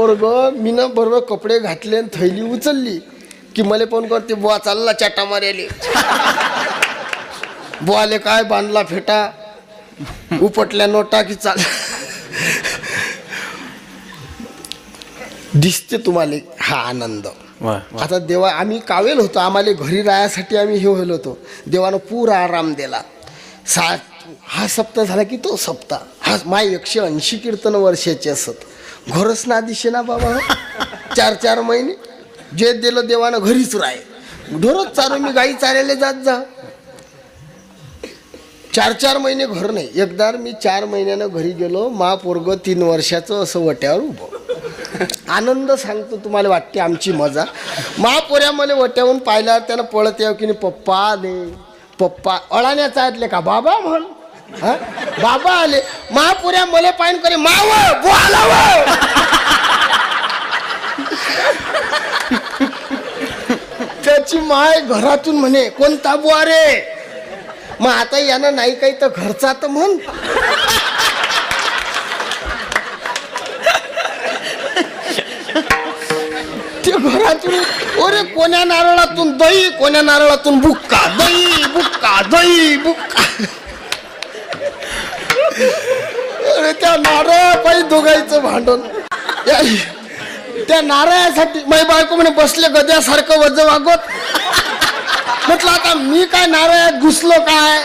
पोरग मीनं बरोबर कपडे घातले आणि थैली उचलली की मला फोन करते, बुवा चालला चाटा मार्याले. बुवाले काय बांधला फेटा, उपटल्या नोटा की चाल. दिसते तुम्हाला हा आनंद. आता देवा आम्ही कावेल होतो, आम्हाला घरी राहायसाठी आम्ही हे होईल होतो. देवानं पुरा आराम दिला. हा सप्ताह झाला की तो सप्ताह. हा माय 180 कीर्तन वर्षाचे असत. घरच ना दिशे ना बाबा. 4-4 महिने जे दिलं देवानं घरीच राहे. ढोरच चालू मी गाई चारायला जात जा. 4-4 महिने घर नाही. एकदा मी 4 महिन्यानं घरी गेलो. पोरग 3 वर्षाचं असं वट्यावर उभं. आनंद सांगतो तुम्हाला, वाटते आमची मजा. पोऱ्या मला वट्यावरून पाहिल्यावर त्यानं पळत यावं की नाही, पप्पा दे पप्पा. अळाण्याचा ऐकले का बाबा म्हण. हा बाबा आले. पोऱ्या मला पाहिन करे माव बोलाव. त्याची माय घरातून म्हणे कोणता बुवा रे. मग आता यानं नाही काही तर घरचा तर म्हण. ते घरातून ओरे कोण्या नारळातून दही, कोण्या नारळातून बुक्का, दही बुक्का, दही बुक्का. अरे त्या नारळापायी दोघांचं भांडण. त्या नारळासाठी माझी बायको म्हणे बसले गद्यासारखं वज वागत. म्हटलं आता मी काय नारळात घुसलो काय.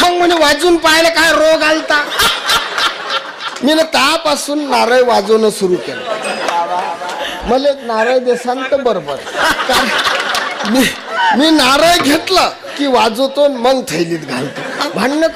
मग म्हणे वाजून पाहायला काय रोग आलता. मी ना त्यापासून नारळ वाजवणं सुरू केलं. मला नारळ देशांत बरोबर. मी नारळ घेतलं की वाजवतो, मग थैलीत घालतो. भांडणं